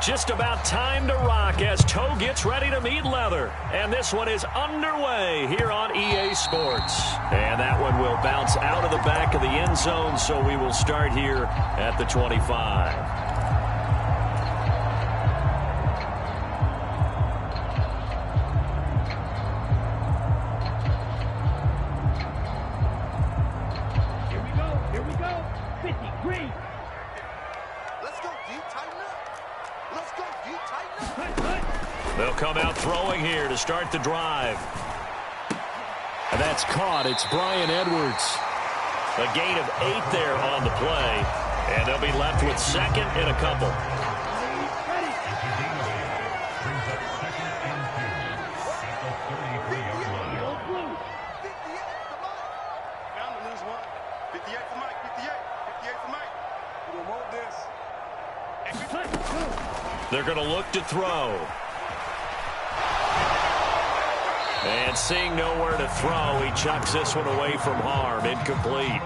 just about time to rock as toe gets ready to meet leather. And this one is underway here on EA Sports. And that one will bounce out of the back of the end zone, so we will start here at the 25. They'll come out throwing here to start the drive. And that's caught. It's Bryan Edwards. A gain of 8 there on the play. And they'll be left with second and a couple. They're going to look to throw. And seeing nowhere to throw, he chucks this one away from harm. Incomplete.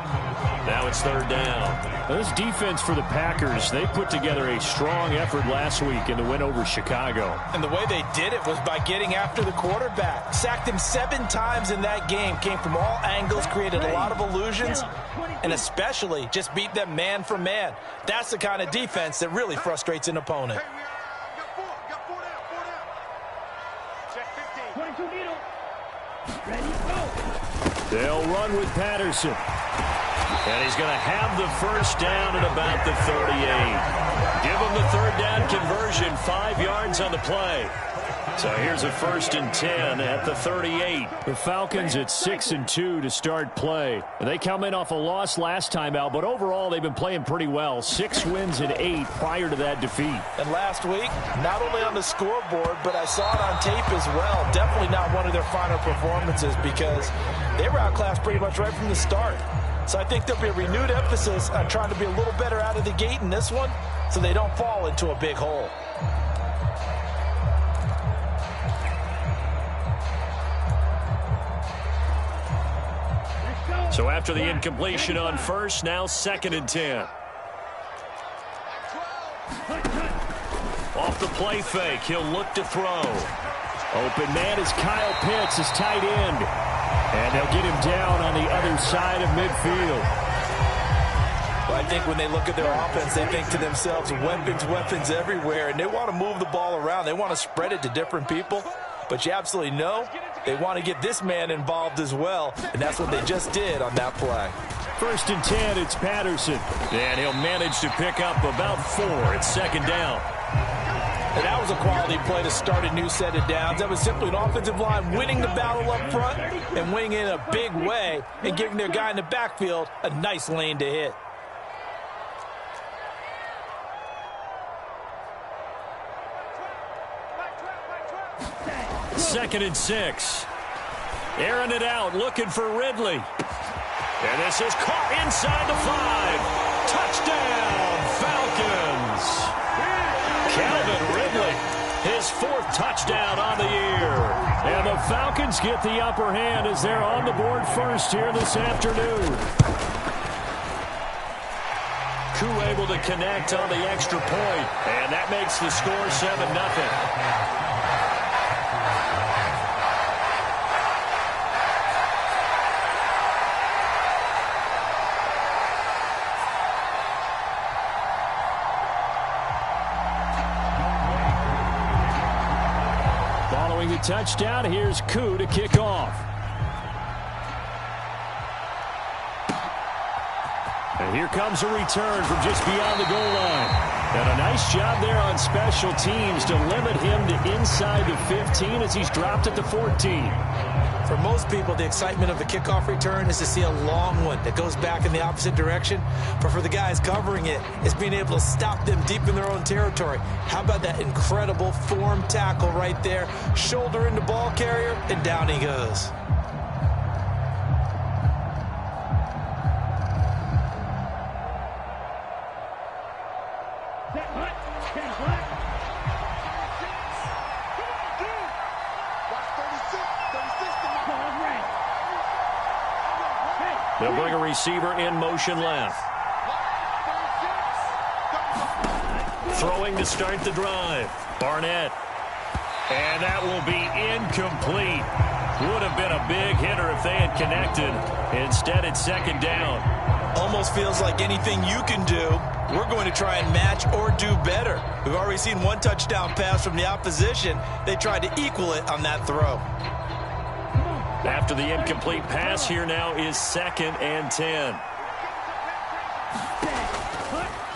Now it's third down. This defense for the Packers, they put together a strong effort last week in the win over Chicago. And the way they did it was by getting after the quarterback. Sacked him 7 times in that game. Came from all angles, created a lot of illusions, and especially just beat them man for man. That's the kind of defense that really frustrates an opponent. They'll run with Patterson. And he's going to have the first down at about the 38. Give him the third down conversion, 5 yards on the play. So here's a 1st and 10 at the 38. The Falcons at 6-2 to start play. They come in off a loss last time out, but overall they've been playing pretty well. 6 wins and 8 prior to that defeat. And last week, not only on the scoreboard, but I saw it on tape as well. Definitely not one of their finer performances because they were outclassed pretty much right from the start. So I think there'll be a renewed emphasis on trying to be a little better out of the gate in this one so they don't fall into a big hole. So after the incompletion on first, now 2nd and 10. Off the play fake, he'll look to throw. Open man is Kyle Pitts, his tight end. And they'll get him down on the other side of midfield. Well, I think when they look at their offense, they think to themselves, weapons everywhere, and they want to move the ball around. They want to spread it to different people. But you absolutely know they want to get this man involved as well, and that's what they just did on that play. 1st and 10, it's Patterson. And he'll manage to pick up about 4. It's 2nd down. And that was a quality play to start a new set of downs. That was simply an offensive line winning the battle up front and winning in a big way and giving their guy in the backfield a nice lane to hit. Second and 6. Airing it out, looking for Ridley. And this is caught inside the 5. Touchdown, Falcons. Calvin Ridley, his 4th touchdown on the year. And the Falcons get the upper hand as they're on the board first here this afternoon. Koo able to connect on the extra point, and that makes the score 7-0. The touchdown, here's Koo to kick off. And here comes a return from just beyond the goal line. And a nice job there on special teams to limit him to inside the 15 as he's dropped at the 14. For most people, the excitement of the kickoff return is to see a long one that goes back in the opposite direction. But for the guys covering it, it's being able to stop them deep in their own territory. How about that incredible form tackle right there? Shoulder into ball carrier, and down he goes. They'll bring a receiver in motion left. Throwing to start the drive. Barnett. And that will be incomplete. Would have been a big hitter if they had connected. Instead, it's second down. Almost feels like anything you can do, we're going to try and match or do better. We've already seen one touchdown pass from the opposition. They tried to equal it on that throw. After the incomplete pass, here now is 2nd and 10.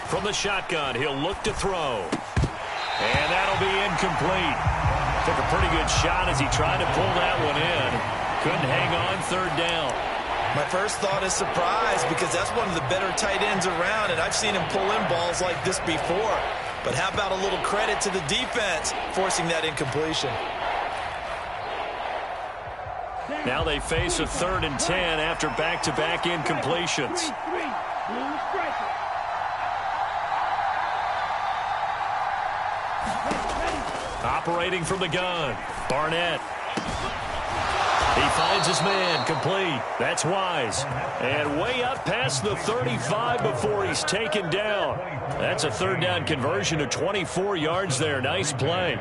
From the shotgun, he'll look to throw. And that'll be incomplete. Took a pretty good shot as he tried to pull that one in. Couldn't hang on 3rd down. My first thought is surprise, because that's one of the better tight ends around, and I've seen him pull in balls like this before. But how about a little credit to the defense forcing that incompletion? Now they face a 3rd and 10 after back-to-back incompletions. Operating from the gun, Barnett. He finds his man, complete. That's Wise. And way up past the 35 before he's taken down. That's a 3rd down conversion of 24 yards there. Nice play.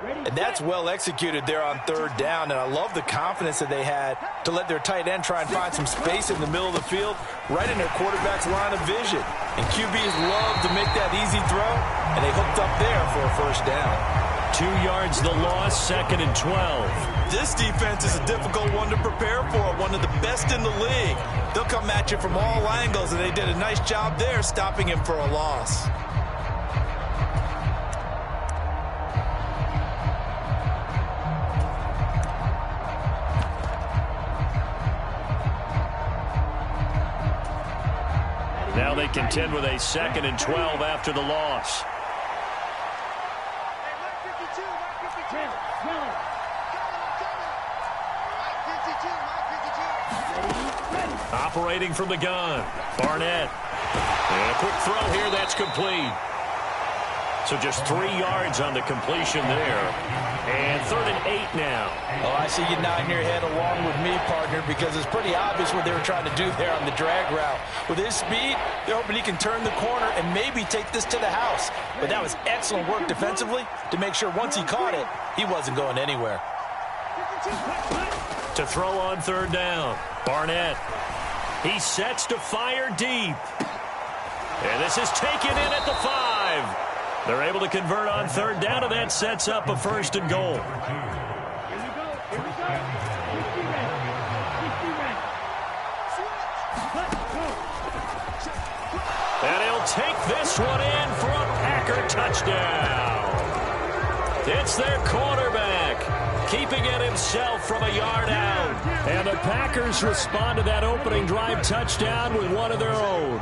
And that's well executed there on 3rd down, and I love the confidence that they had to let their tight end try and find some space in the middle of the field, right in their quarterback's line of vision. And QBs love to make that easy throw, and they hooked up there for a 1st down. 2 yards the loss, 2nd and 12. This defense is a difficult one to prepare for, one of the best in the league. They'll come at you from all angles, and they did a nice job there stopping him for a loss. Now they contend with a 2nd and 12 after the loss. Operating from the gun, Barnett. And a quick throw here, that's complete. So just 3 yards on the completion there. And 3rd and 8 now. Oh, I see you nodding your head along with me, partner, because it's pretty obvious what they were trying to do there on the drag route. With his speed, they're hoping he can turn the corner and maybe take this to the house. But that was excellent work defensively to make sure once he caught it, he wasn't going anywhere. To throw on 3rd down, Barnett. He sets to fire deep. And this is taken in at the 5. They're able to convert on 3rd down, and that sets up a 1st and goal. And he'll take this one in for a Packer touchdown. It's their quarterback, keeping it himself from a yard out. And the Packers respond to that opening drive touchdown with one of their own.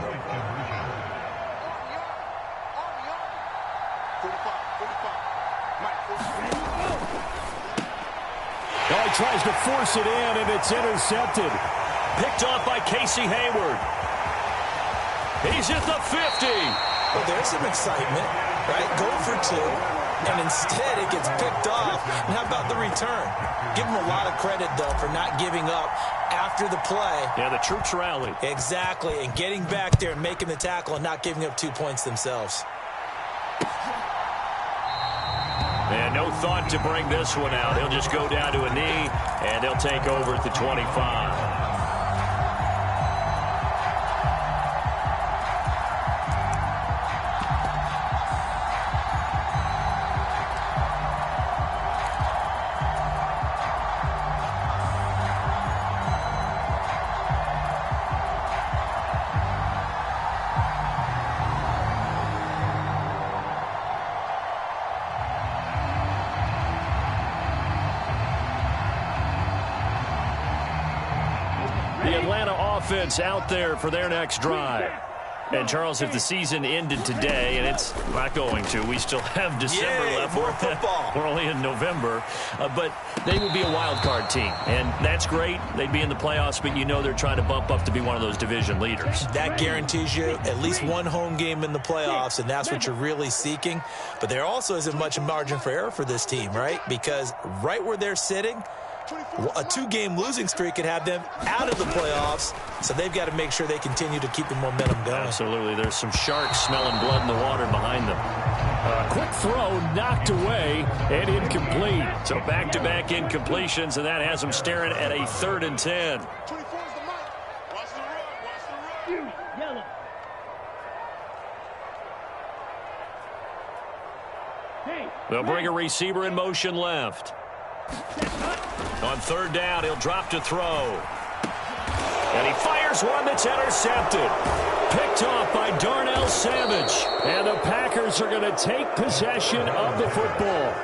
Oh, he tries to force it in, and it's intercepted. Picked off by Casey Hayward. He's at the 50. Well, there's some excitement, right? Go for 2, and instead it gets picked off. And how about the return? Give him a lot of credit, though, for not giving up after the play. Yeah, the troops rallied. Exactly, and getting back there and making the tackle and not giving up 2 points themselves. And no thought to bring this one out. He'll just go down to a knee, and they'll take over at the 25. Offense out there for their next drive. And Charles, if the season ended today, and it's not going to, we still have December left. More football. We're only in November, but they would be a wild card team, and that's great. They'd be in the playoffs, but you know they're trying to bump up to be one of those division leaders. That guarantees you at least one home game in the playoffs, and that's what you're really seeking. But there also isn't much margin for error for this team, right? Because right where they're sitting, A 2-game losing streak could have them out of the playoffs, so they've got to make sure they continue to keep the momentum going. Absolutely. There's some sharks smelling blood in the water behind them. A quick throw knocked away and incomplete. So back-to-back incompletions, and that has them staring at a 3rd and 10. They'll bring a receiver in motion left. On 3rd down, he'll drop to throw. And he fires one that's intercepted. Picked off by Darnell Savage. And the Packers are going to take possession of the football.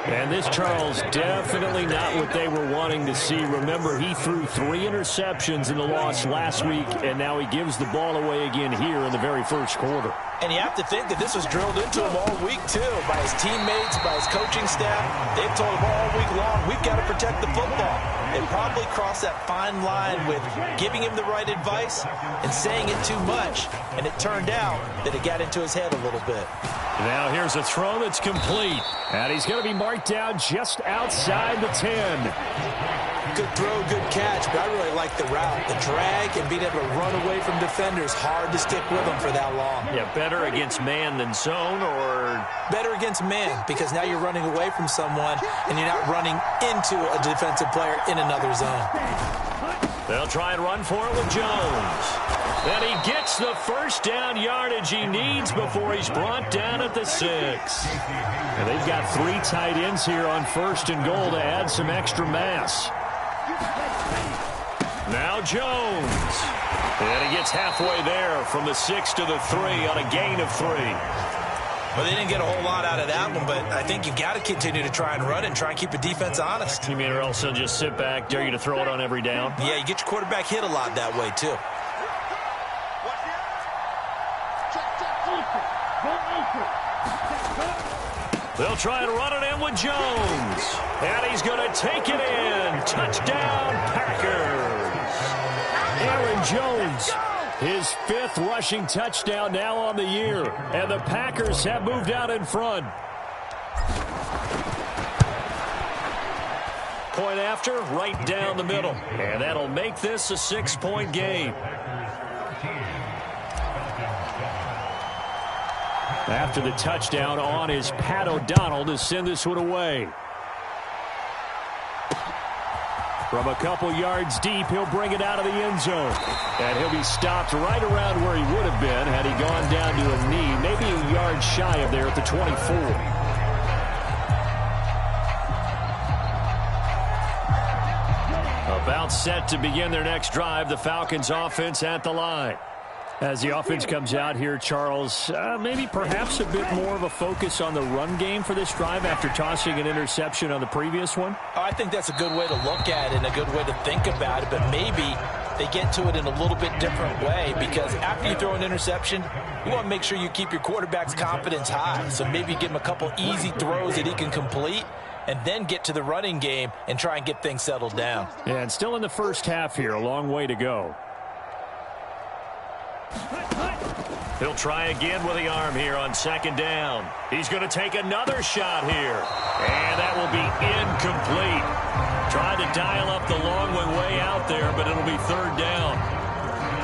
And this, Charles, definitely not what they were wanting to see. Remember, he threw 3 interceptions in the loss last week, and now he gives the ball away again here in the very first quarter. And you have to think that this was drilled into him all week, too, by his teammates, by his coaching staff. They've told him all week long, we've got to protect the football. They probably crossed that fine line with giving him the right advice and saying it too much. And it turned out that it got into his head a little bit. Now here's a throw that's complete. And he's going to be marked down just outside the 10. Good throw, good catch, but I really like the route. The drag and being able to run away from defenders, hard to stick with them for that long. Yeah, better against man than zone, or? Better against man, because now you're running away from someone and you're not running into a defensive player in another zone. They'll try and run for it with Jones. And he gets the first down yardage he needs before he's brought down at the 6. And they've got 3 tight ends here on 1st and goal to add some extra mass. Now Jones. And he gets halfway there from the 6 to the 3 on a gain of 3. Well, they didn't get a whole lot out of that one, but I think you've got to continue to try and run and try and keep the defense honest. You mean, or else they'll just sit back, dare you to throw it on every down? Yeah, you get your quarterback hit a lot that way, too. They'll try and run it in with Jones. And he's going to take it in. Touchdown, Packers. Aaron Jones, his 5th rushing touchdown now on the year. And the Packers have moved out in front. Point after, right down the middle. And that'll make this a 6-point game. After the touchdown on is Pat O'Donnell to send this one away. From a couple yards deep, he'll bring it out of the end zone. And he'll be stopped right around where he would have been had he gone down to a knee, maybe a yard shy of there at the 24. About set to begin their next drive, the Falcons offense at the line. As the offense comes out here, Charles, maybe perhaps a bit more of a focus on the run game for this drive after tossing an interception on the previous one? Oh, I think that's a good way to look at it and a good way to think about it, but maybe they get to it in a little bit different way, because after you throw an interception, you want to make sure you keep your quarterback's confidence high. So maybe give him a couple easy throws that he can complete, and then get to the running game and try and get things settled down. Yeah, and still in the first half here, a long way to go. He'll try again with the arm here on 2nd down. He's going to take another shot here. And that will be incomplete. Tried to dial up the long one way out there, but it'll be 3rd down.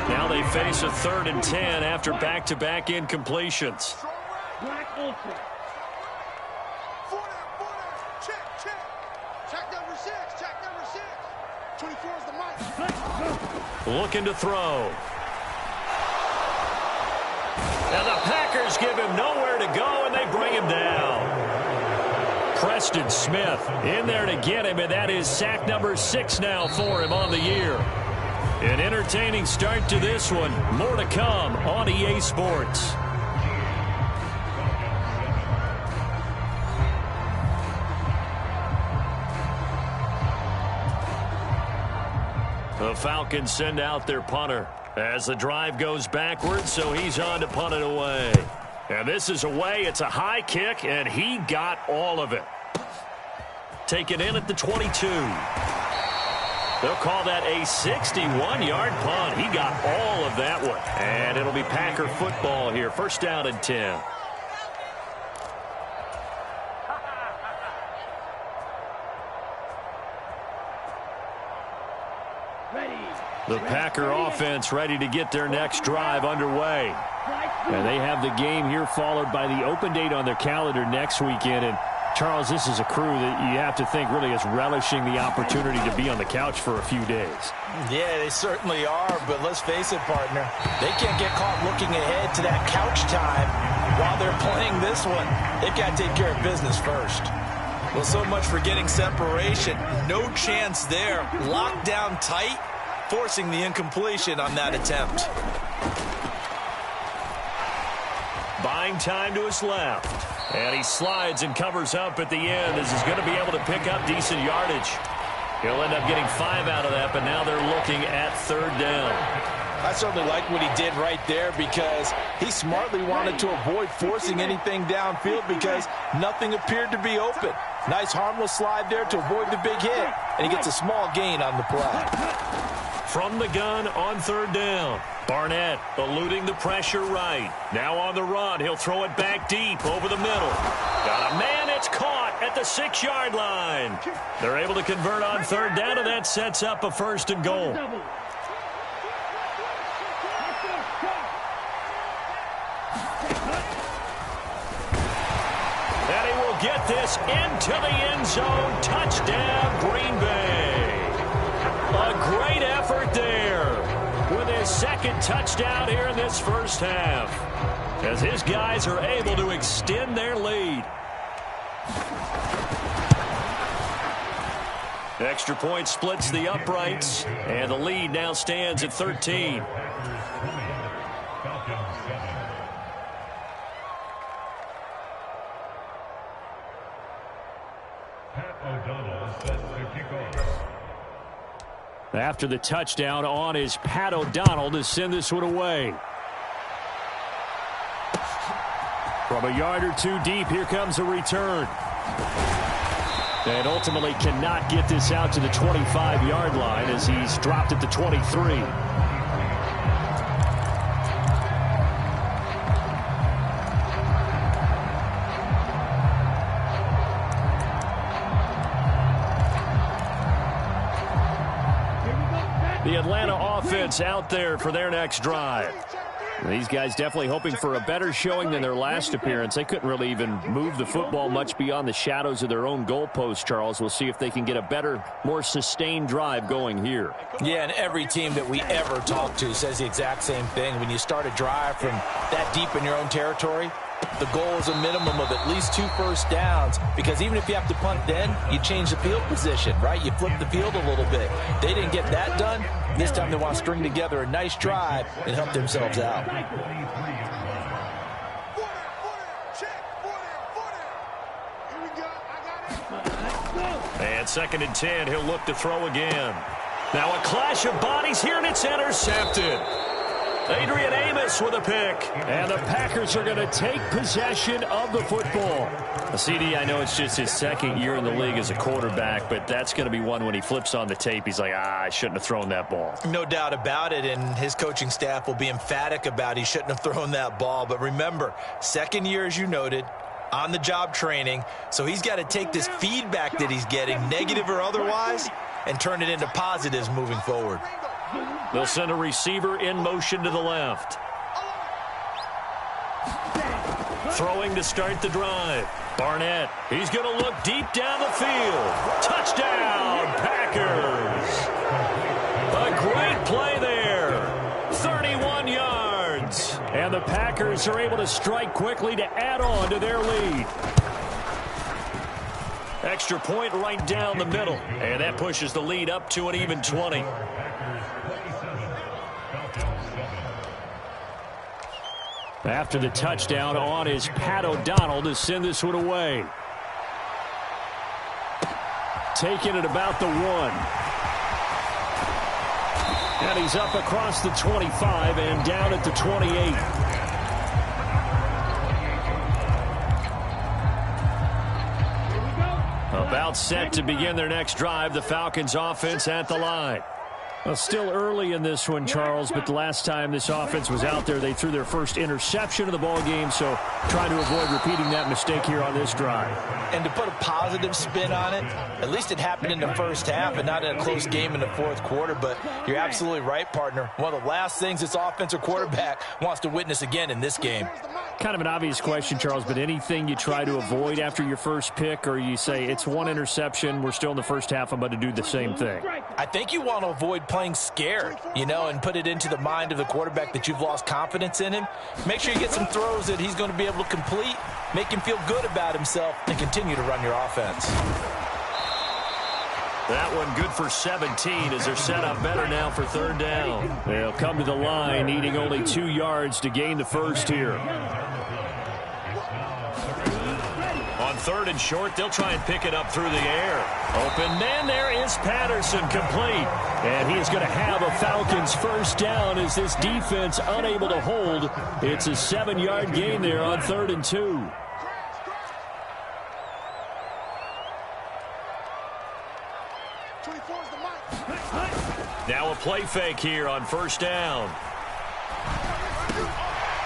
Now they face a 3rd and 10 after back-to-back incompletions. Looking to throw. And the Packers give him nowhere to go, and they bring him down. Preston Smith in there to get him, and that is sack number 6 now for him on the year. An entertaining start to this one. More to come on EA Sports. The Falcons send out their punter as the drive goes backwards, so he's on to punt it away. And this is away. It's a high kick, and he got all of it. Taken in at the 22. They'll call that a 61-yard punt. He got all of that one. And it'll be Packer football here. 1st down and 10. The Packer offense ready to get their next drive underway. And they have the game here followed by the open date on their calendar next weekend. And Charles, this is a crew that you have to think really is relishing the opportunity to be on the couch for a few days. Yeah, they certainly are, but let's face it, partner. They can't get caught looking ahead to that couch time while they're playing this one. They've got to take care of business first. Well, so much for getting separation. No chance there. Locked down tight, forcing the incompletion on that attempt. Buying time to his left. And he slides and covers up at the end as he's going to be able to pick up decent yardage. He'll end up getting 5 out of that, but now they're looking at 3rd down. I certainly like what he did right there because he smartly wanted to avoid forcing anything downfield because nothing appeared to be open. Nice harmless slide there to avoid the big hit, and he gets a small gain on the play. From the gun on 3rd down. Barnett eluding the pressure right. Now on the run. He'll throw it back deep over the middle. Got a man. It's caught at the 6-yard line. They're able to convert on 3rd down, and that sets up a 1st and goal. And he will get this into the end zone. Touchdown, Green Bay. A great effort there with his 2nd touchdown here in this first half, as his guys are able to extend their lead. Extra point splits the uprights, and the lead now stands at 13. After the touchdown on is Pat O'Donnell to send this one away. From a yard or 2 deep, here comes a return. And ultimately cannot get this out to the 25-yard line as he's dropped at the 23. The Atlanta offense out there for their next drive. These guys definitely hoping for a better showing than their last appearance. They couldn't really even move the football much beyond the shadows of their own goalpost, Charles. We'll see if they can get a better, more sustained drive going here. Yeah, and every team that we ever talk to says the exact same thing. When you start a drive from that deep in your own territory, the goal is a minimum of at least 2 first downs, because even if you have to punt then, you change the field position, right? You flip the field a little bit. They didn't get that done. This time they want to string together a nice drive and help themselves out. And 2nd and 10, he'll look to throw again. Now a clash of bodies here, and it's intercepted. Adrian Amos with a pick. And the Packers are going to take possession of the football. CD, I know it's just his 2nd year in the league as a quarterback, but that's going to be one when he flips on the tape, he's like, I shouldn't have thrown that ball. No doubt about it, and his coaching staff will be emphatic about he shouldn't have thrown that ball. But remember, 2nd year, as you noted, on-the-job training, so he's got to take this feedback that he's getting, negative or otherwise, and turn it into positives moving forward. They'll send a receiver in motion to the left. Throwing to start the drive. Barnett, he's going to look deep down the field. Touchdown, Packers. A great play there. 31 yards. And the Packers are able to strike quickly to add on to their lead. Extra point right down the middle. And that pushes the lead up to an even 20. After the touchdown, on is Pat O'Donnell to send this one away. Taking it about the 1. And he's up across the 25 and down at the 28. About set to begin their next drive, the Falcons offense at the line. Well, still early in this one, Charles, but the last time this offense was out there, they threw their first interception of the ball game, so trying to avoid repeating that mistake here on this drive. And to put a positive spin on it, at least it happened in the first half and not in a close game in the fourth quarter, but you're absolutely right, partner. One of the last things this offensive quarterback wants to witness again in this game. Kind of an obvious question, Charles, but anything you try to avoid after your first pick, or you say it's one interception, we're still in the first half, I'm about to do the same thing? I think you want to avoid playing scared, and put it into the mind of the quarterback that you've lost confidence in him. Make sure you get some throws that he's going to be able to complete, make him feel good about himself, and continue to run your offense. That one good for 17 as they're set up better now for third down. They'll come to the line needing only 2 yards to gain the first here. On third and short, they'll try and pick it up through the air. Open man, there is Patterson, complete. And he is going to have a Falcons first down as this defense unable to hold. It's a 7-yard gain there on 3rd and 2. Now a play fake here on first down.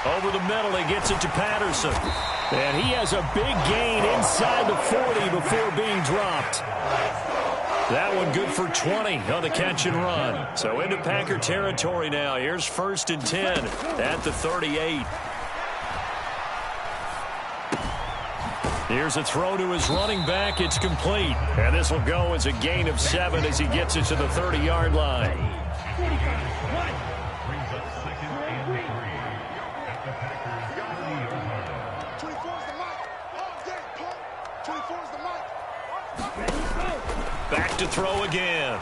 Over the middle, he gets it to Patterson. And he has a big gain inside the 40 before being dropped. That one good for 20 on the catch and run. So into Packer territory now. Here's 1st and 10 at the 38. Here's a throw to his running back. It's complete. And this will go as a gain of 7 as he gets it to the 30-yard line. Back to throw again.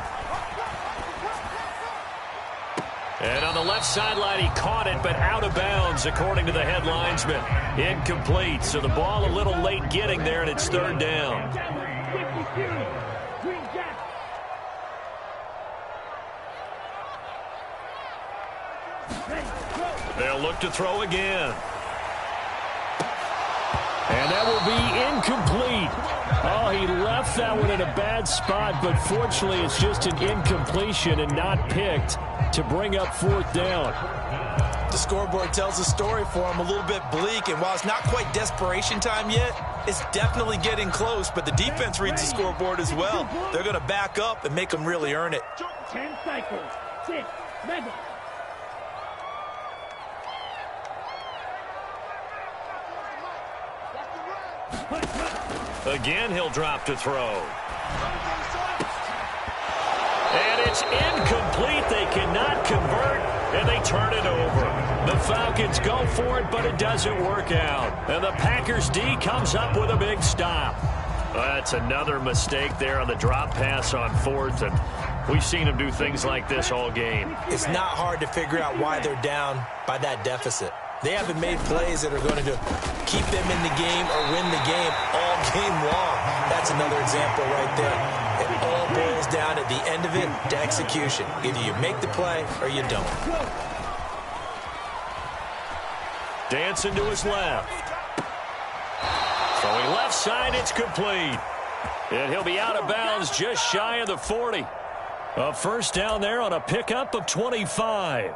And on the left sideline, he caught it, but out of bounds, according to the head linesman. Incomplete, so the ball a little late getting there, and it's 3rd down. They'll look to throw again. And that will be incomplete. Oh, he left that one in a bad spot, but fortunately it's just an incompletion and not picked to bring up 4th down. The scoreboard tells the story for him, a little bit bleak, and while it's not quite desperation time yet, it's definitely getting close, but the defense reads the scoreboard as well. They're going to back up and make them really earn it. 10 cycles, 6, mega. Again, he'll drop to throw. And it's incomplete. They cannot convert, and they turn it over. The Falcons go for it, but it doesn't work out. And the Packers D comes up with a big stop. That's another mistake there on the drop pass on 4th, and we've seen them do things like this all game. It's not hard to figure out why they're down by that deficit. They haven't made plays that are going to keep them in the game or win the game all game long. That's another example right there. It all boils down at the end of it to execution. Either you make the play or you don't. Dancing to his left. Throwing left side, it's complete. And he'll be out of bounds just shy of the 40. A first down there on a pickup of 25.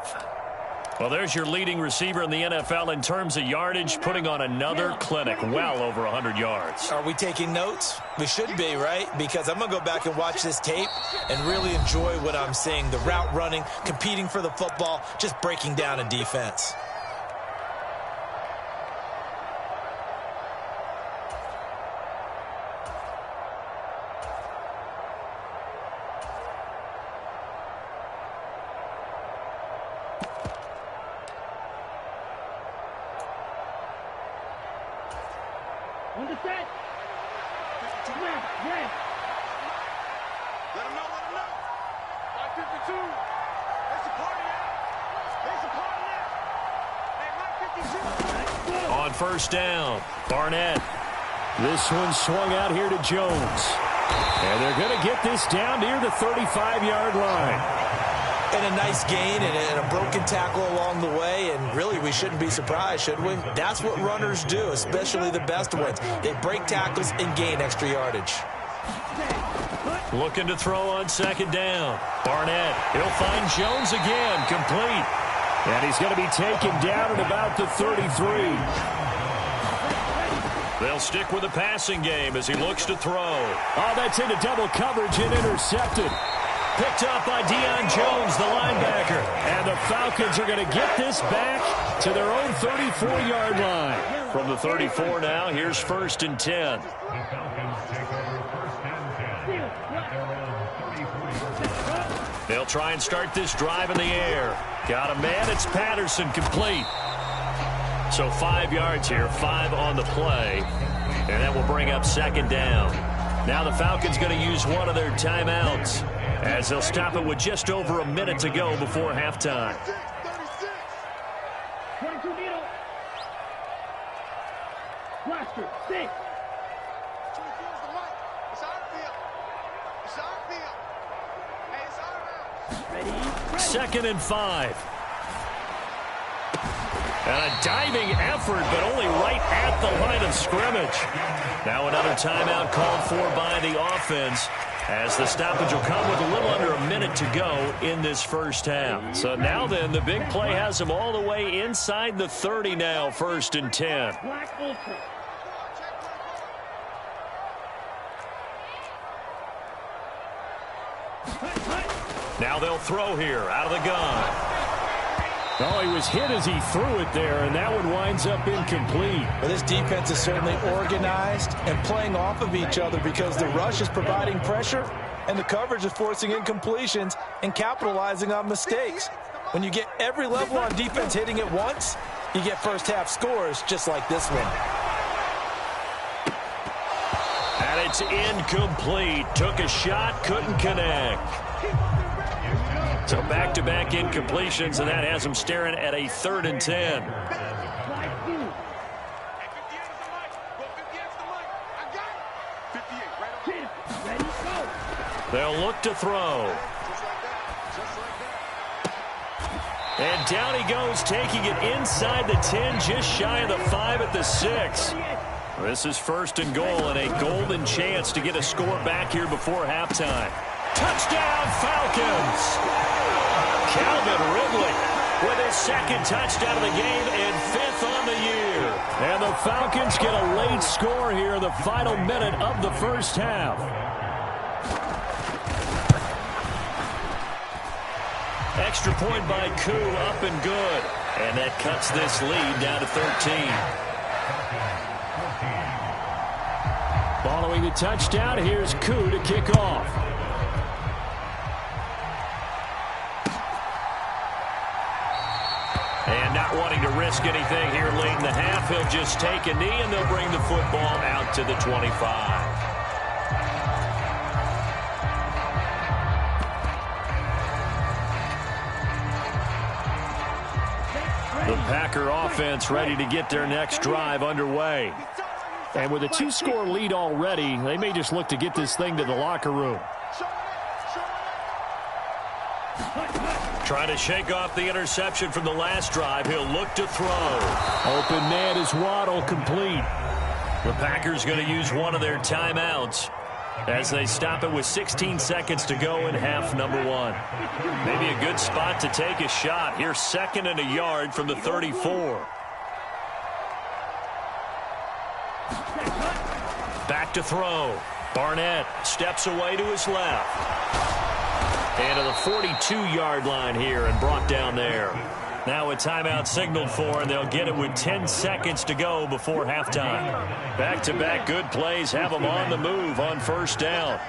Well, there's your leading receiver in the NFL in terms of yardage, putting on another clinic, well over 100 yards. Are we taking notes? We should be, right? Because I'm going to go back and watch this tape and really enjoy what I'm seeing. The route running, competing for the football, just breaking down a defense. On the set. Left. Let him know. 552. There's a party out. Hey, 552. On first down, Barnett. This one swung out here to Jones. And they're going to get this down near the 35-yard line. And a nice gain and a broken tackle along the way, and really we shouldn't be surprised, should we? That's what runners do, especially the best ones. They break tackles and gain extra yardage. Looking to throw on second down. Barnett, he'll find Jones again, complete. And he's going to be taken down at about the 33. They'll stick with the passing game as he looks to throw. Oh, that's into double coverage and intercepted. Picked up by Deion Jones, the linebacker. And the Falcons are going to get this back to their own 34-yard line. From the 34 now, here's 1st and 10. They'll try and start this drive in the air. Got a man, it's Patterson, complete. So 5 yards here, 5 on the play. And that will bring up second down. Now the Falcons going to use one of their timeouts as they'll stop it with just over a minute to go before halftime. 22 needle. Blaster, 6. Second and 5. And a diving effort, but only right at the line of scrimmage. Now another timeout called for by the offense, as the stoppage will come with a little under a minute to go in this first half. So now then, the big play has them all the way inside the 30 now, 1st and 10. Black Ultra. Now they'll throw here out of the gun. Oh, he was hit as he threw it there, and that one winds up incomplete. Well, this defense is certainly organized and playing off of each other because the rush is providing pressure and the coverage is forcing incompletions and capitalizing on mistakes. When you get every level on defense hitting at once, you get first half scores just like this one. And it's incomplete. Took a shot, couldn't connect. So back-to-back incompletions, and that has them staring at a 3rd and 10. They'll look to throw. And down he goes, taking it inside the 10, just shy of the 5 at the 6. This is 1st and goal, and a golden chance to get a score back here before halftime. Touchdown, Falcons! Calvin Ridley with his 2nd touchdown of the game and 5th on the year. And the Falcons get a late score here in the final minute of the first half. Extra point by Koo, up and good. And that cuts this lead down to 13. Following the touchdown, here's Koo to kick off. And not wanting to risk anything here late in the half, he'll just take a knee, and they'll bring the football out to the 25. The Packer offense ready to get their next drive underway. And with a 2-score lead already, they may just look to get this thing to the locker room. Trying to shake off the interception from the last drive. He'll look to throw. Open man is Waddle, complete. The Packers going to use one of their timeouts as they stop it with 16 seconds to go in half number 1. Maybe a good spot to take a shot. Here's 2nd and a yard from the 34. Back to throw. Barnett steps away to his left. And to the 42-yard line here and brought down there. Now a timeout signaled for, and they'll get it with 10 seconds to go before halftime. Back-to-back good plays have them on the move on 1st down.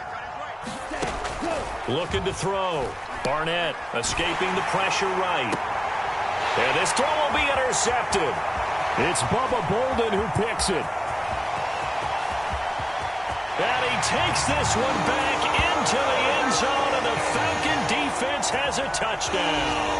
Looking to throw. Barnett escaping the pressure right. And this throw will be intercepted. It's Bubba Bolden who picks it. And he takes this one back into the end zone, and the Falcon defense has a touchdown.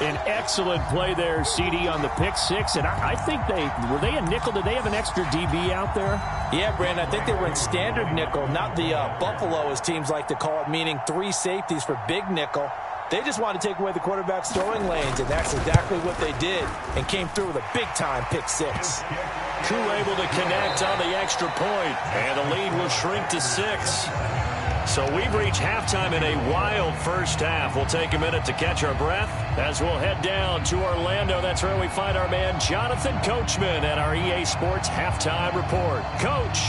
An excellent play there, CD, on the pick 6. And I think were they a nickel? Did they have an extra DB out there? Yeah, Brandon, I think they were in standard nickel, not the Buffalo, as teams like to call it, meaning 3 safeties for big nickel. They just wanted to take away the quarterback's throwing lanes, and that's exactly what they did, and came through with a big-time pick 6. Koo able to connect on the extra point, and the lead will shrink to 6. So we've reached halftime in a wild first half. We'll take a minute to catch our breath as we'll head down to Orlando. That's where we find our man Jonathan Coachman at our EA Sports Halftime Report. Coach.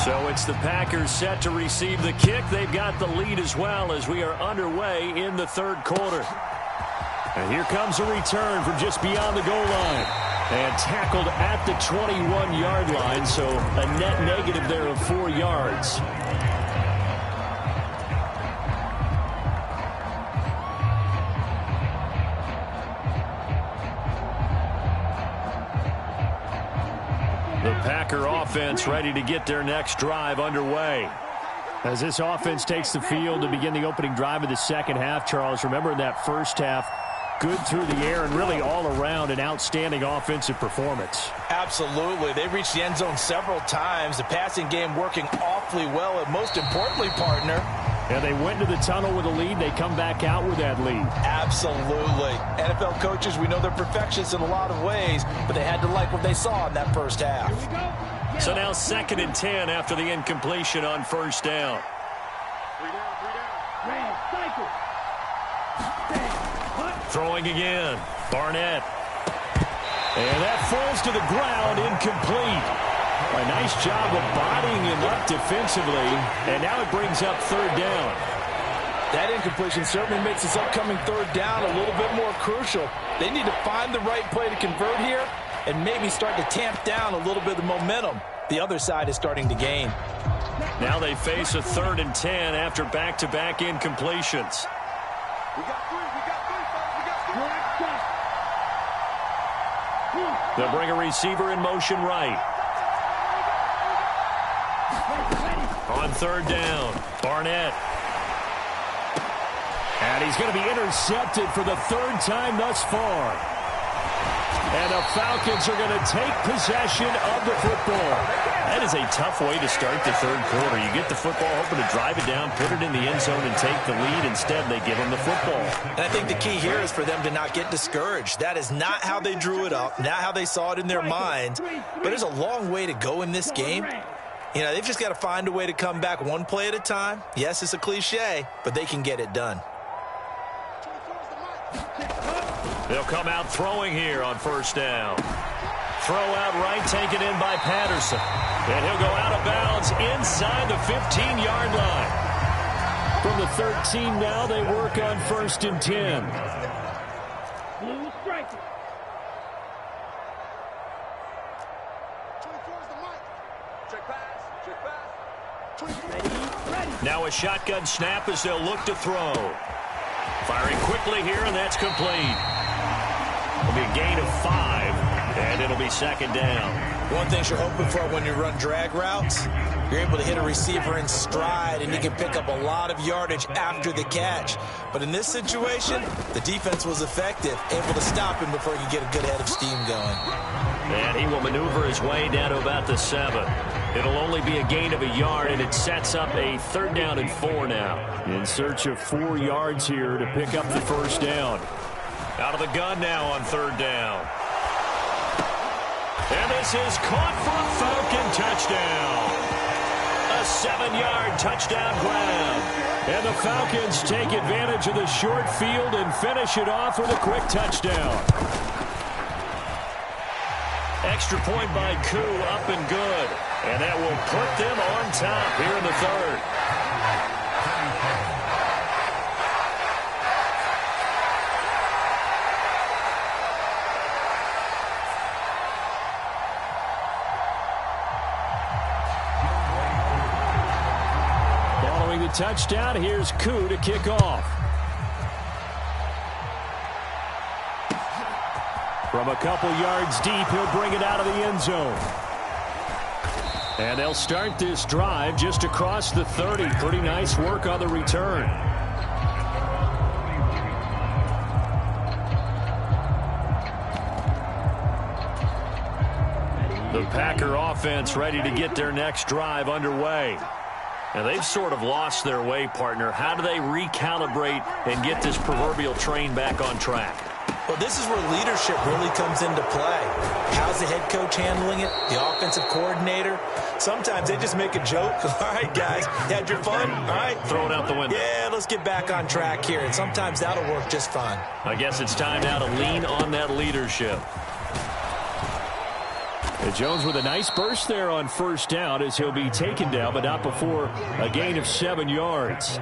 So it's the Packers set to receive the kick. They've got the lead as well as we are underway in the third quarter. And here comes a return from just beyond the goal line. And tackled at the 21-yard line, so a net negative there of 4 yards. The Packer offense ready to get their next drive underway. As this offense takes the field to begin the opening drive of the second half, Charles, remember in that first half, good through the air and really all around an outstanding offensive performance. Absolutely. They reached the end zone several times. The passing game working awfully well, and most importantly, partner. Yeah, they went to the tunnel with a lead. They come back out with that lead. Absolutely. NFL coaches, we know they're perfectionists in a lot of ways, but they had to like what they saw in that first half. So now 2nd and 10 after the incompletion on first down. Throwing again. Barnett. And that falls to the ground, incomplete. A nice job of bodying him up defensively, and now it brings up 3rd down. That incompletion certainly makes this upcoming 3rd down a little bit more crucial. They need to find the right play to convert here and maybe start to tamp down a little bit of the momentum the other side is starting to gain. Now they face a 3rd and 10 after back-to-back incompletions. They'll bring a receiver in motion right. On 3rd down, Barnett. And he's going to be intercepted for the 3rd time thus far. And the Falcons are going to take possession of the football. That is a tough way to start the 3rd quarter. You get the football, hoping to drive it down, put it in the end zone, and take the lead. Instead, they give them the football. And I think the key here is for them to not get discouraged. That is not how they drew it up, not how they saw it in their mind. But there's a long way to go in this game. You know, they've just got to find a way to come back one play at a time. Yes, it's a cliche, but they can get it done. They'll come out throwing here on 1st down. Throw out right, taken in by Patterson. And he'll go out of bounds inside the 15-yard line. From the 13 now, they work on 1st and 10. Now a shotgun snap as they'll look to throw. Firing quickly here, and that's complete. It'll be a gain of 5, and it'll be 2nd down. One thing you're hoping for when you run drag routes, you're able to hit a receiver in stride, and you can pick up a lot of yardage after the catch. But in this situation, the defense was effective, able to stop him before he could get a good head of steam going. And he will maneuver his way down to about the 7. It'll only be a gain of a yard, and it sets up a 3rd down and 4 now. In search of 4 yards here to pick up the 1st down. Out of the gun now on 3rd down. And this is caught for a Falcon touchdown. A 7-yard touchdown grab. And the Falcons take advantage of the short field and finish it off with a quick touchdown. Extra point by Koo, up and good. And that will put them on top here in the 3rd. Following the touchdown, here's Koo to kick off. From a couple yards deep, he'll bring it out of the end zone. And they'll start this drive just across the 30. Pretty nice work on the return. The Packer offense ready to get their next drive underway. And they've sort of lost their way, partner. How do they recalibrate and get this proverbial train back on track? Well, this is where leadership really comes into play. How's the head coach handling it? The offensive coordinator? Sometimes they just make a joke. All right, guys, you had your fun? All right. Throw it out the window. Yeah, let's get back on track here. And sometimes that'll work just fine. I guess it's time now to lean on that leadership. And Jones with a nice burst there on first down as he'll be taken down, but not before a gain of 7 yards.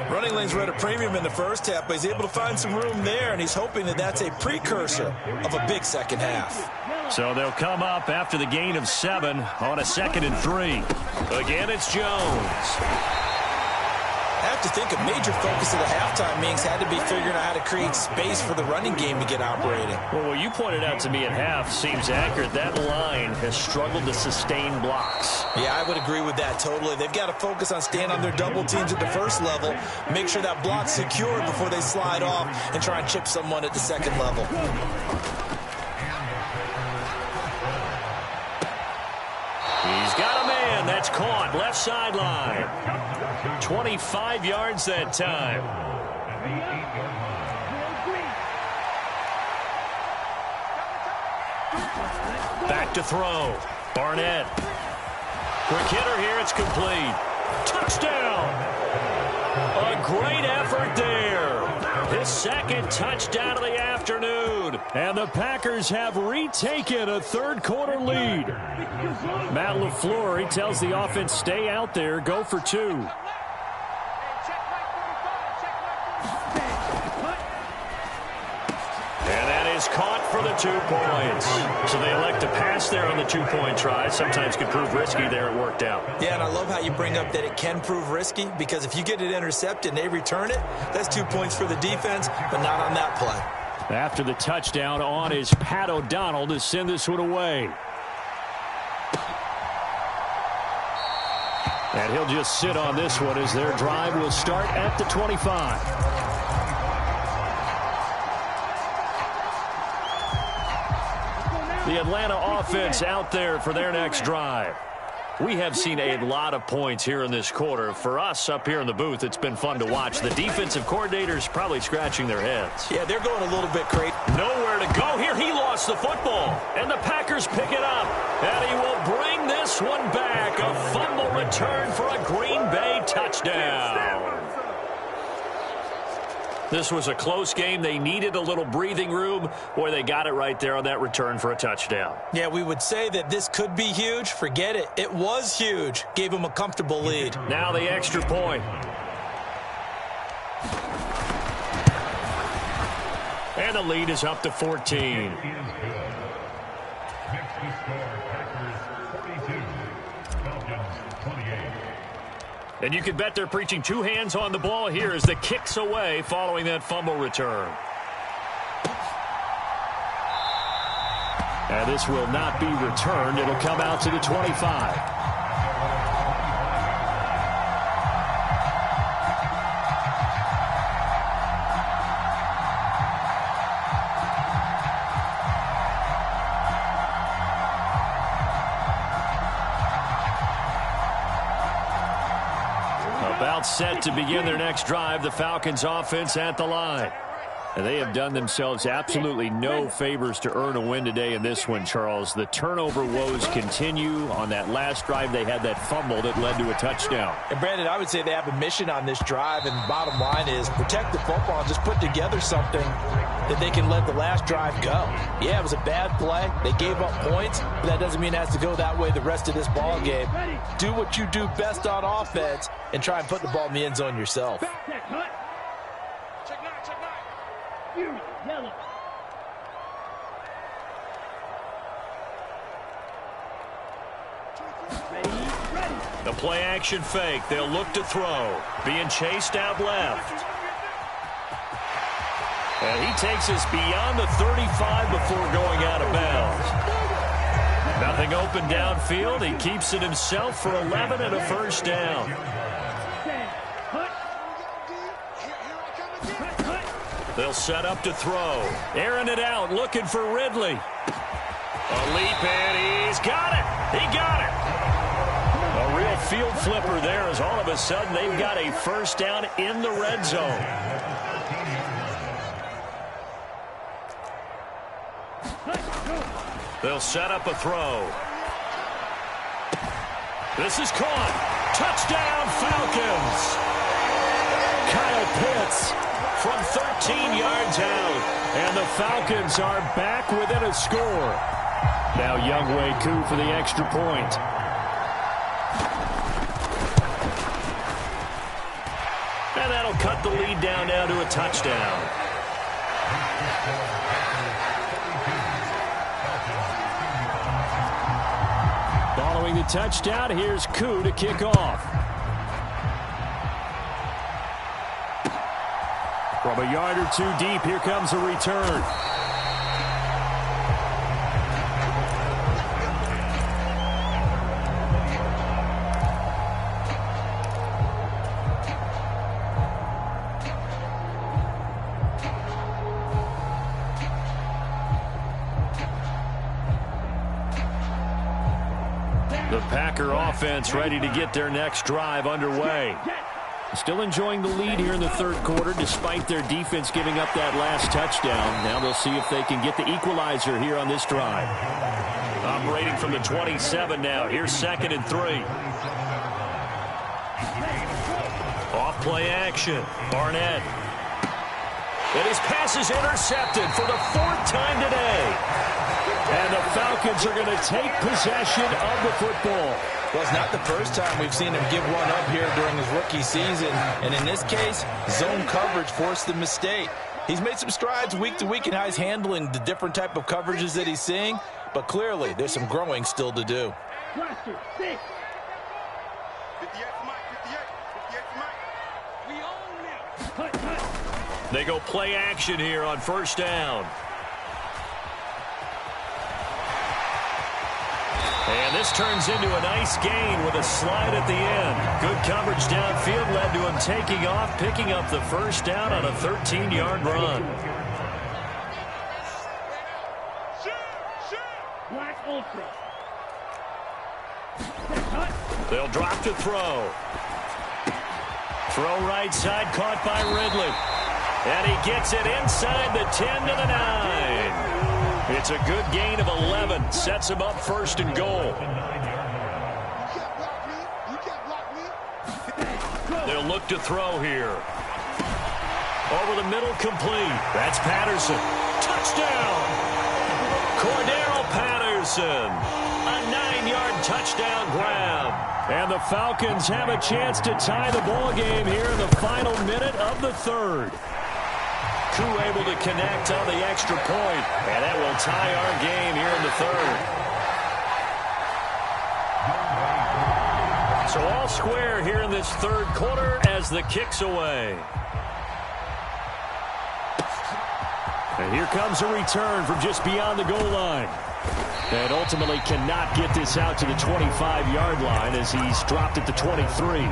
Running lanes were at a premium in the first half, but he's able to find some room there, and he's hoping that that's a precursor of a big second half. So they'll come up after the gain of 7 on a 2nd and 3. Again, it's Jones. I have to think a major focus of the halftime meetings had to be figuring out how to create space for the running game to get operating. Well, what you pointed out to me at half seems accurate. That line has struggled to sustain blocks. Yeah, I would agree with that totally. They've got to focus on staying on their double teams at the first level, make sure that block's secured before they slide off and try and chip someone at the second level. He's got a man. That's caught. Left sideline. 25 yards that time. Back to throw. Barnett. Quick hitter here. It's complete. Touchdown. A great effort there. His second touchdown of the afternoon. And the Packers have retaken a third-quarter lead. Matt LaFleur, he tells the offense, stay out there, go for 2. And that is caught for the 2 points. So they elect to pass there on the 2-point try. Sometimes could prove risky there. It worked out. Yeah, and I love how you bring up that it can prove risky, because if you get it intercepted and they return it, that's 2 points for the defense, but not on that play. After the touchdown on is Pat O'Donnell to send this one away. And he'll just sit on this one as their drive will start at the 25. The Atlanta offense out there for their next drive. We have seen a lot of points here in this quarter. For us up here in the booth, it's been fun to watch. The defensive coordinators probably scratching their heads. Yeah, they're going a little bit crazy. Nowhere to go here. He lost the football. And the Packers pick it up. And he will bring this one back. A fumble return for a Green Bay touchdown. This was a close game. They needed a little breathing room. Boy, they got it right there on that return for a touchdown. Yeah, we would say that this could be huge. Forget it. It was huge. Gave them a comfortable lead. Now the extra point. And the lead is up to 14. And you can bet they're preaching 2 hands on the ball here as the kick's away following that fumble return. And this will not be returned. It'll come out to the 25. About set to begin their next drive, the Falcons offense at the line. And they have done themselves absolutely no favors to earn a win today in this one, Charles. The turnover woes continue. On that last drive, they had that fumble that led to a touchdown. And, Brandon, I would say they have a mission on this drive, and the bottom line is protect the football and just put together something that they can let the last drive go. Yeah, it was a bad play. They gave up points, but that doesn't mean it has to go that way the rest of this ball game. Do what you do best on offense and try and put the ball in the end zone yourself. Yellow. The play action fake. They'll look to throw. Being chased out left. And he takes us beyond the 35 before going out of bounds. Nothing open downfield. He keeps it himself for 11 and a first down. They'll set up to throw. Airing it out, looking for Ridley. A leap, and he's got it. He got it. A real field flipper there as all of a sudden they've got a first down in the red zone. They'll set up a throw. This is caught. Touchdown, Falcons. Kyle Pitts from 13 yards out. And the Falcons are back within a score. Now Younghoe Koo for the extra point. And that'll cut the lead down now to a touchdown. Following the touchdown, here's Koo to kick off. From a yard or two deep, here comes a return. The Packer offense ready to get their next drive underway. Still enjoying the lead here in the third quarter despite their defense giving up that last touchdown. Now they'll see if they can get the equalizer here on this drive. Operating from the 27 now. Here's 2nd and 3. Off play action. Barnett. And his pass is intercepted for the 4th time today. And the Falcons are going to take possession of the football. Well, it's not the first time we've seen him give one up here during his rookie season. And in this case, zone coverage forced the mistake. He's made some strides week to week in how he's handling the different type of coverages that he's seeing. But clearly, there's some growing still to do. They go play action here on 1st down. And this turns into a nice gain with a slide at the end. Good coverage downfield led to him taking off, picking up the 1st down on a 13-yard run. They'll drop to throw. Throw right side, caught by Ridley. And he gets it inside the 10 to the 9. It's a good gain of 11. Sets him up 1st and goal. They'll look to throw here. Over the middle, complete. That's Patterson. Touchdown! Cordero Patterson. A 9-yard touchdown grab. And the Falcons have a chance to tie the ball game here in the final minute of the 3rd. Koo able to connect on the extra point, and that will tie our game here in the 3rd. So all square here in this 3rd quarter as the kick's away. And here comes a return from just beyond the goal line. And ultimately cannot get this out to the 25-yard line as he's dropped at the 23.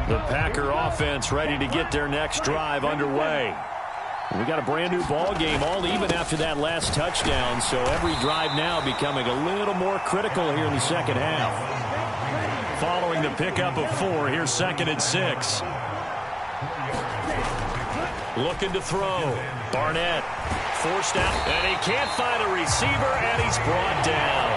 The Packer offense ready to get their next drive underway. We got a brand new ball game, all even after that last touchdown, so every drive now becoming a little more critical here in the 2nd half. Following the pickup of 4, here's 2nd and 6. Looking to throw. Barnett forced out, and he can't find a receiver, and he's brought down.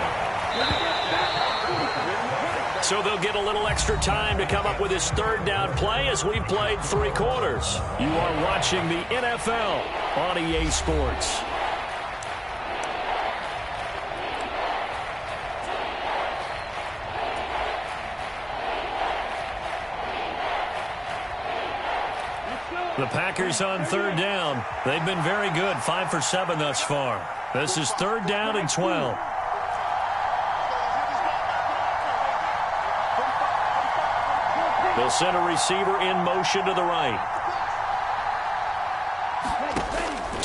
So they'll get a little extra time to come up with his 3rd down play as we've played 3 quarters. You are watching the NFL on EA Sports. The Packers on 3rd down. They've been very good, 5 for 7 thus far. This is 3rd down and 12. They'll send a receiver in motion to the right.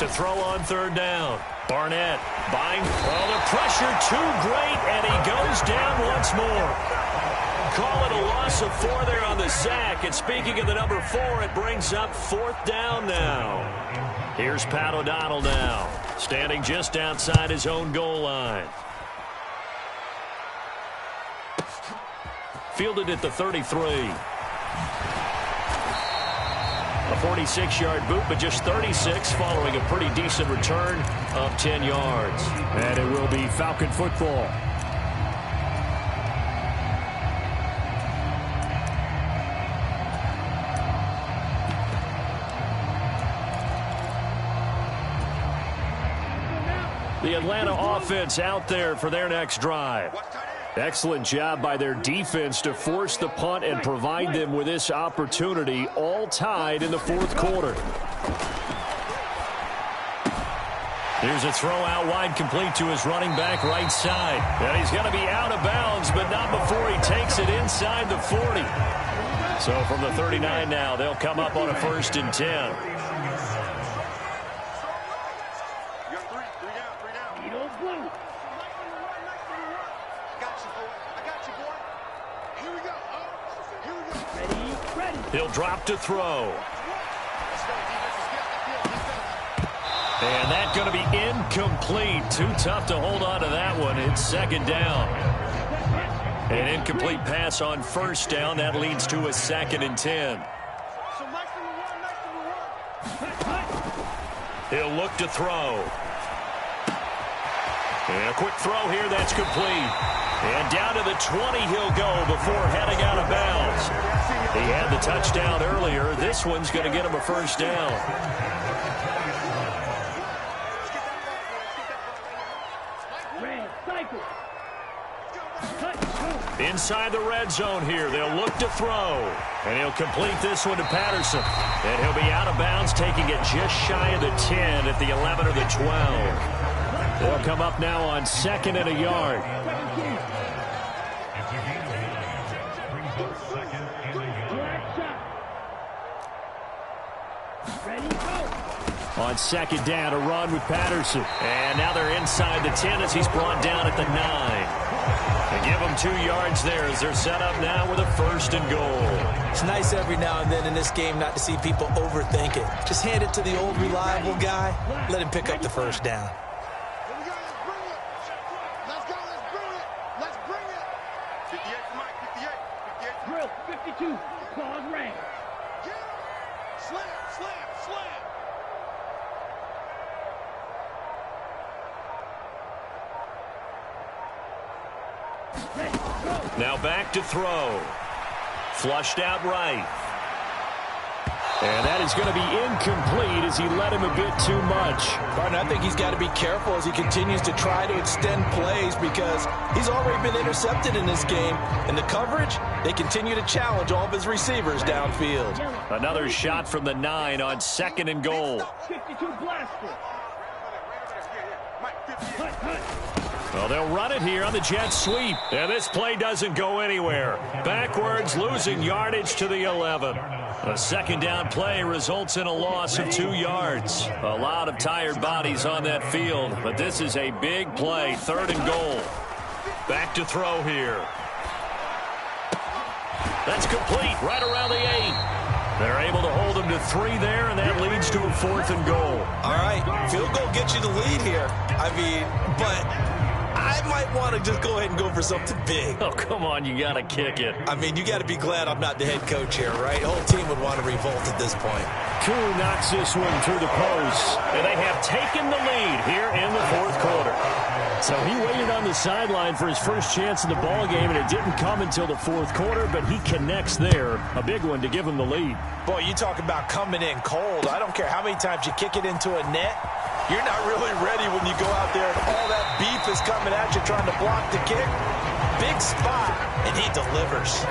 to throw on third down. Barnett buying. Well, the pressure too great, and he goes down once more. Call it a loss of 4 there on the sack. And speaking of the number 4, it brings up 4th down now. Here's Pat O'Donnell now, standing just outside his own goal line. Fielded at the 33. A 46-yard boot, but just 36 following a pretty decent return of 10 yards. And it will be Falcon football. The Atlanta offense out there for their next drive. Excellent job by their defense to force the punt and provide them with this opportunity, all tied in the 4th quarter. Here's a throw out wide, complete to his running back right side. And he's going to be out of bounds, but not before he takes it inside the 40. So from the 39 now, they'll come up on a 1st and 10. He'll drop to throw. And that's going to be incomplete. Too tough to hold on to that one. It's 2nd down. An incomplete pass on 1st down. That leads to a 2nd and 10. He'll look to throw. And a quick throw here. That's complete. And down to the 20 he'll go before heading out of bounds. He had the touchdown earlier. This one's going to get him a 1st down. Inside the red zone here. They'll look to throw. And he'll complete this one to Patterson. And he'll be out of bounds, taking it just shy of the 10 at the 11 or the 12. They'll come up now on 2nd and a yard. On 2nd down, a run with Patterson. And now they're inside the 10 as he's brought down at the 9. They give him 2 yards there as they're set up now with a 1st and goal. It's nice every now and then in this game not to see people overthink it. Just hand it to the old reliable guy. Let him pick up the 1st down. Let's go, let's bring it. Let's bring it. 58 for Mike, 58. Drill, 52. Claws ring. Slam, slam, slam. Now back to throw. Flushed out right. And that is going to be incomplete as he led him a bit too much. Partner, I think he's got to be careful as he continues to try to extend plays because he's already been intercepted in this game. And the coverage, they continue to challenge all of his receivers downfield. Another shot from the 9 on 2nd and goal. 52 blaster. Well, they'll run it here on the jet sweep. And this play doesn't go anywhere. Backwards, losing yardage to the 11. A 2nd down play results in a loss of 2 yards. A lot of tired bodies on that field, but this is a big play. 3rd and goal. Back to throw here. That's complete right around the 8. They're able to hold him to 3 there, and that leads to a 4th and goal. All right, field goal gets you the lead here. I mean, but I might want to just go ahead and go for something big. Oh, come on, you got to kick it. I mean, you got to be glad I'm not the head coach here, right? The whole team would want to revolt at this point. Koo knocks this one through the post. And they have taken the lead here in the 4th quarter. So he waited on the sideline for his first chance in the ball game, and it didn't come until the 4th quarter, but he connects there. A big one to give him the lead. Boy, you talk about coming in cold. I don't care how many times you kick it into a net. You're not really ready when you go out there and all that beef is coming at you trying to block the kick. Big spot, and he delivers.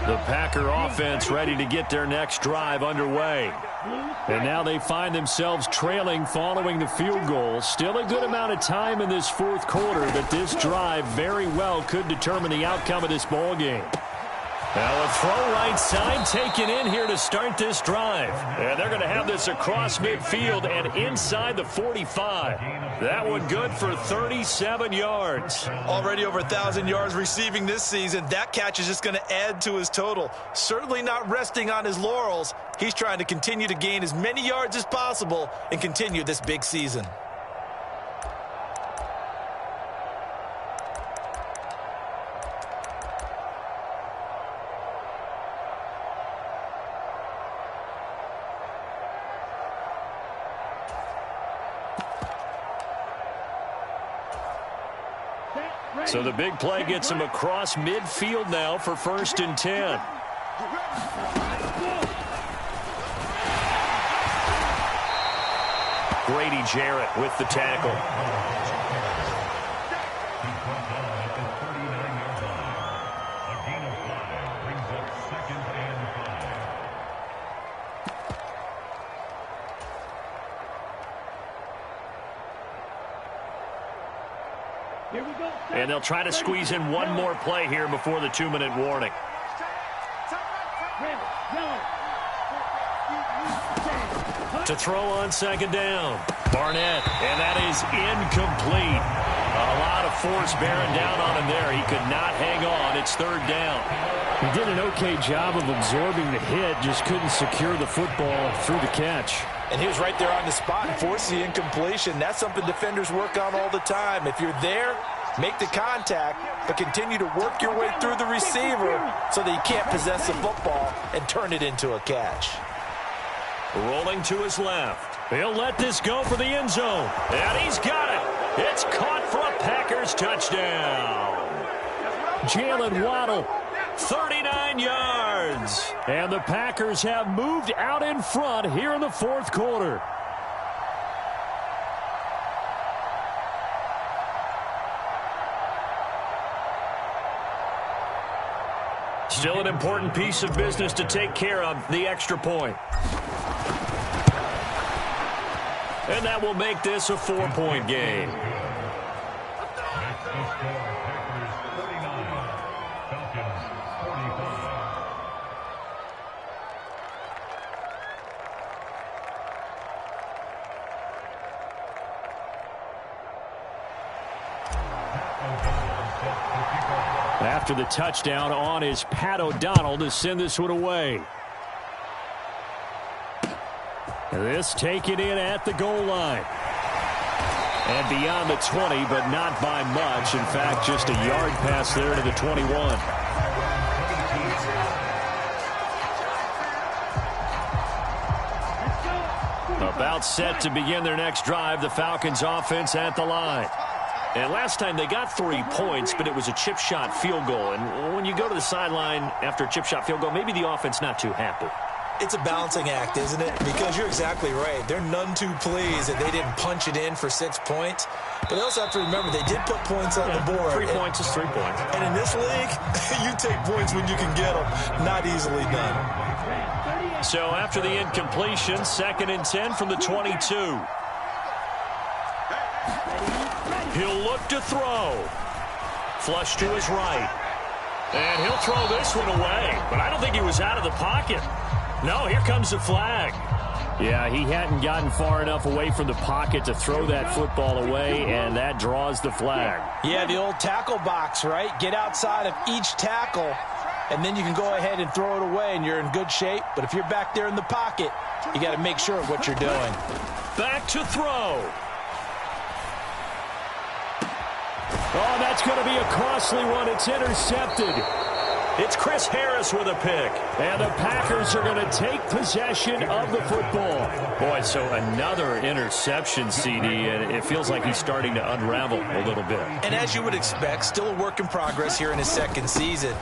The Packer offense ready to get their next drive underway. And now they find themselves trailing following the field goal. Still a good amount of time in this fourth quarter, but this drive very well could determine the outcome of this ball game. Now a throw right side taken in here to start this drive. And they're going to have this across midfield and inside the 45. That one good for 37 yards. Already over 1,000 yards receiving this season. That catch is just going to add to his total. Certainly not resting on his laurels. He's trying to continue to gain as many yards as possible and continue this big season. So the big play gets him across midfield now for 1st and 10. Grady Jarrett with the tackle. And they'll try to squeeze in one more play here before the 2-minute warning. To throw on 2nd down. Barnett, and that is incomplete. A lot of force bearing down on him there. He could not hang on. It's 3rd down. He did an okay job of absorbing the hit, just couldn't secure the football through the catch. And he was right there on the spot and forced the incompletion. That's something defenders work on all the time. If you're there, make the contact, but continue to work your way through the receiver so that you can't possess the football and turn it into a catch. Rolling to his left. He'll let this go for the end zone. And he's got it. It's caught for a Packers touchdown. Jalen Waddle, 39 yards. And the Packers have moved out in front here in the fourth quarter. Still an important piece of business to take care of, the extra point. And that will make this a 4-point game. After the touchdown on is Pat O'Donnell to send this one away. This taken in at the goal line. And beyond the 20, but not by much. In fact, just a yard pass there to the 21. About set to begin their next drive, the Falcons offense at the line. And last time they got 3 points, but it was a chip shot field goal. And when you go to the sideline after a chip shot field goal, maybe the offense not too happy. It's a balancing act, isn't it? Because you're exactly right. They're none too pleased that they didn't punch it in for 6 points. But they also have to remember they did put points on the board. 3 points is 3 points. And in this league, you take points when you can get them. Not easily done. So after the incompletion, 2nd and 10 from the 22. He'll look to throw. Flush to his right. And he'll throw this one away. But I don't think he was out of the pocket. No, here comes the flag. Yeah, he hadn't gotten far enough away from the pocket to throw that football away, and that draws the flag. Yeah, the old tackle box, right? Get outside of each tackle, and then you can go ahead and throw it away, and you're in good shape. But if you're back there in the pocket, you got to make sure of what you're doing. Back to throw. Oh, that's going to be a costly one. It's intercepted. It's Chris Harris with a pick. And the Packers are going to take possession of the football. Boy, so another interception, CD, and it feels like he's starting to unravel a little bit. And as you would expect, still a work in progress here in his 2nd season.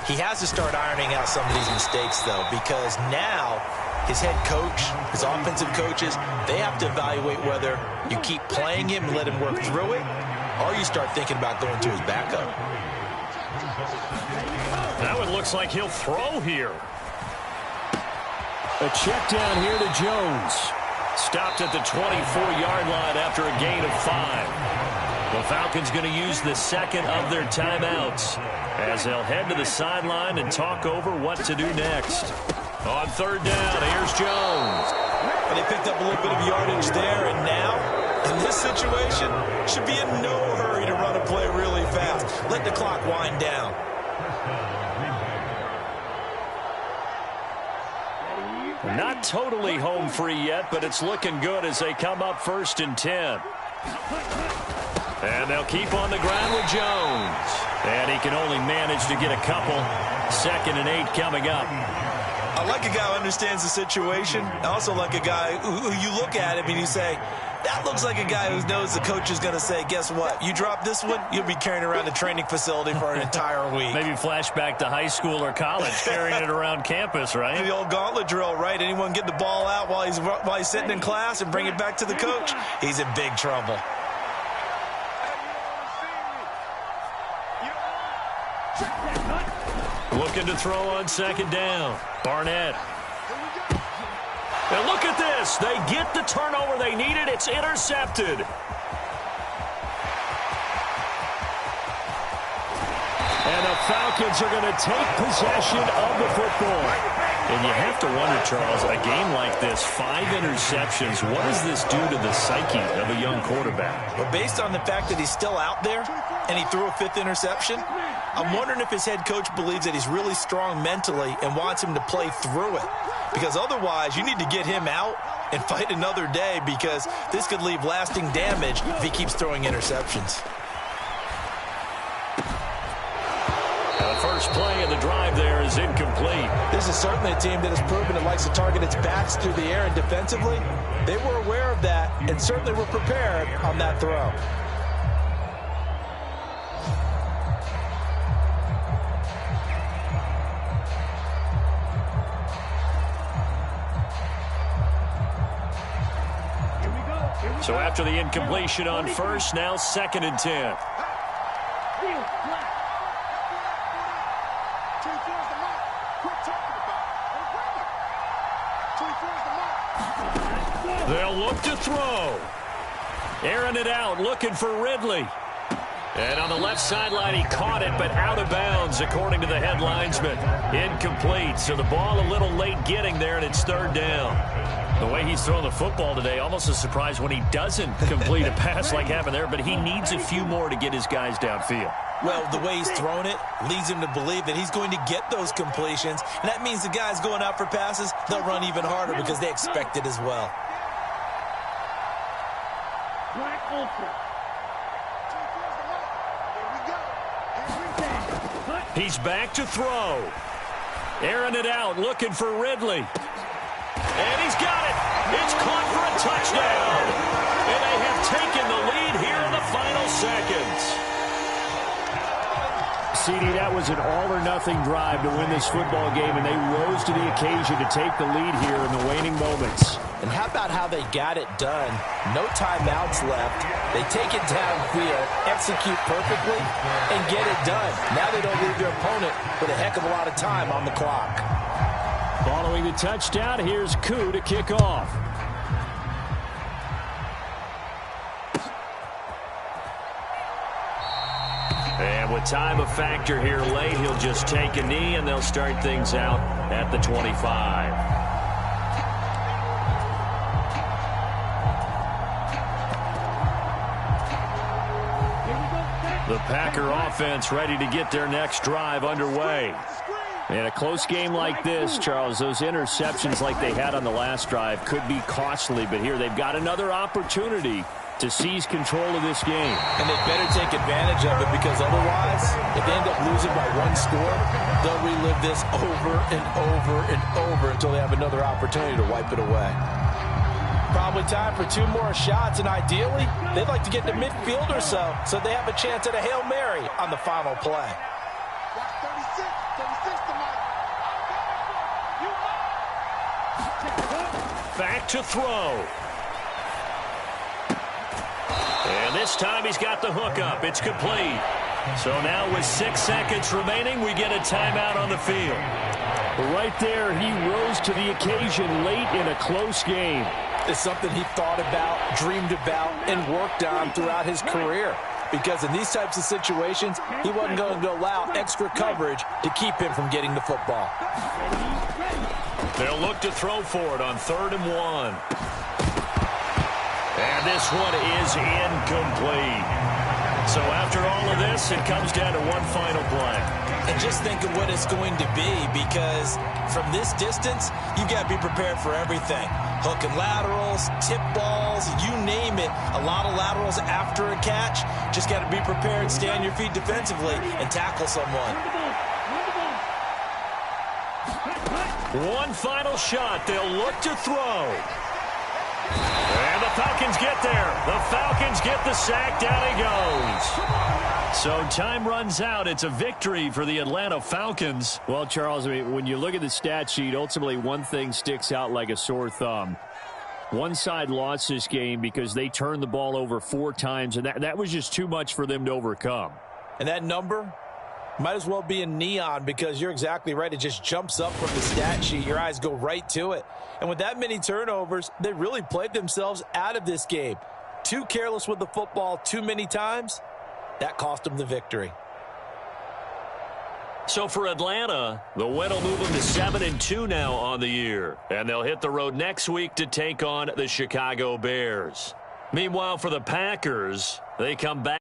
He has to start ironing out some of these mistakes, though, because now his head coach, his offensive coaches, they have to evaluate whether you keep playing him and let him work through it, or you start thinking about going to his backup. Now it looks like he'll throw here. A check down here to Jones. Stopped at the 24-yard line after a gain of 5. The Falcons going to use the second of their timeouts as they'll head to the sideline and talk over what to do next. On third down, here's Jones. And they picked up a little bit of yardage there, and now, in this situation, should be in no hurry to run a play really fast. Let the clock wind down. Not totally home free yet, but it's looking good as they come up 1st and 10. And they'll keep on the ground with Jones. And he can only manage to get a couple. 2nd and 8 coming up. I like a guy who understands the situation. I also like a guy who you look at him and you say, that looks like a guy who knows the coach is going to say, guess what? You drop this one, you'll be carrying around the training facility for an entire week. Maybe flashback to high school or college, carrying it around campus, right? The old gauntlet drill, right? Anyone get the ball out while he's sitting in class and bring it back to the coach? He's in big trouble. Looking to throw on 2nd down. Barnett. And look at this. They get the turnover they needed. It's intercepted. And the Falcons are going to take possession of the football. And you have to wonder, Charles, a game like this, 5 interceptions, what does this do to the psyche of a young quarterback? Well, based on the fact that he's still out there and he threw a 5th interception, I'm wondering if his head coach believes that he's really strong mentally and wants him to play through it. Because otherwise, you need to get him out and fight another day, because this could leave lasting damage if he keeps throwing interceptions. The first play of the drive there is incomplete. This is certainly a team that has proven it likes to target its backs through the air, and defensively, they were aware of that and certainly were prepared on that throw. So after the incompletion on first, now 2nd and 10. They'll look to throw. Airing it out, looking for Ridley. And on the left sideline, he caught it, but out of bounds, according to the head linesman. Incomplete, so the ball a little late getting there, and it's 3rd down. The way he's thrown the football today, almost a surprise when he doesn't complete a pass like happened there, but he needs a few more to get his guys downfield. Well, the way he's thrown it leads him to believe that he's going to get those completions, and that means the guys going out for passes, they'll run even harder because they expect it as well. Black Ultra. He's back to throw. Airing it out, looking for Ridley. And he's got it. It's caught for a touchdown. And they have taken the lead here in the final seconds. CD, that was an all-or-nothing drive to win this football game, and they rose to the occasion to take the lead here in the waning moments. And how about how they got it done? No timeouts left. They take it downfield, execute perfectly, and get it done. Now they don't leave their opponent with a heck of a lot of time on the clock. Following the touchdown, here's Koo to kick off. And with time a factor here late, he'll just take a knee, and they'll start things out at the 25. The Packer offense ready to get their next drive underway. In a close game like this, Charles, those interceptions like they had on the last drive could be costly, but here they've got another opportunity to seize control of this game. And they better take advantage of it, because otherwise, if they end up losing by 1 score, they'll relive this over and over and over until they have another opportunity to wipe it away. Probably time for 2 more shots, and ideally, they'd like to get to midfield or so they have a chance at a Hail Mary on the final play. Back to throw. And this time he's got the hook up. It's complete. So now with 6 seconds remaining, we get a timeout on the field. Right there, he rose to the occasion late in a close game. It's something he thought about, dreamed about, and worked on throughout his career. Because in these types of situations, he wasn't going to allow extra coverage to keep him from getting the football. They'll look to throw for it on 3rd and 1. And this one is incomplete. So after all of this, it comes down to one final play. And just think of what it's going to be, because from this distance, you've got to be prepared for everything. Hook and laterals, tip balls, you name it. A lot of laterals after a catch. Just got to be prepared, stay on your feet defensively, and tackle someone. One final shot. They'll look to throw. And the Falcons get there. The Falcons get the sack. Down he goes. So time runs out. It's a victory for the Atlanta Falcons. Well, Charles, I mean, when you look at the stat sheet, ultimately one thing sticks out like a sore thumb. One side lost this game because they turned the ball over 4 times, and that was just too much for them to overcome. And that number might as well be in neon, because you're exactly right. It just jumps up from the stat sheet. Your eyes go right to it. And with that many turnovers, they really played themselves out of this game. Too careless with the football too many times. That cost them the victory. So for Atlanta, the win will move them to 7-2 now on the year. And they'll hit the road next week to take on the Chicago Bears. Meanwhile, for the Packers, they come back.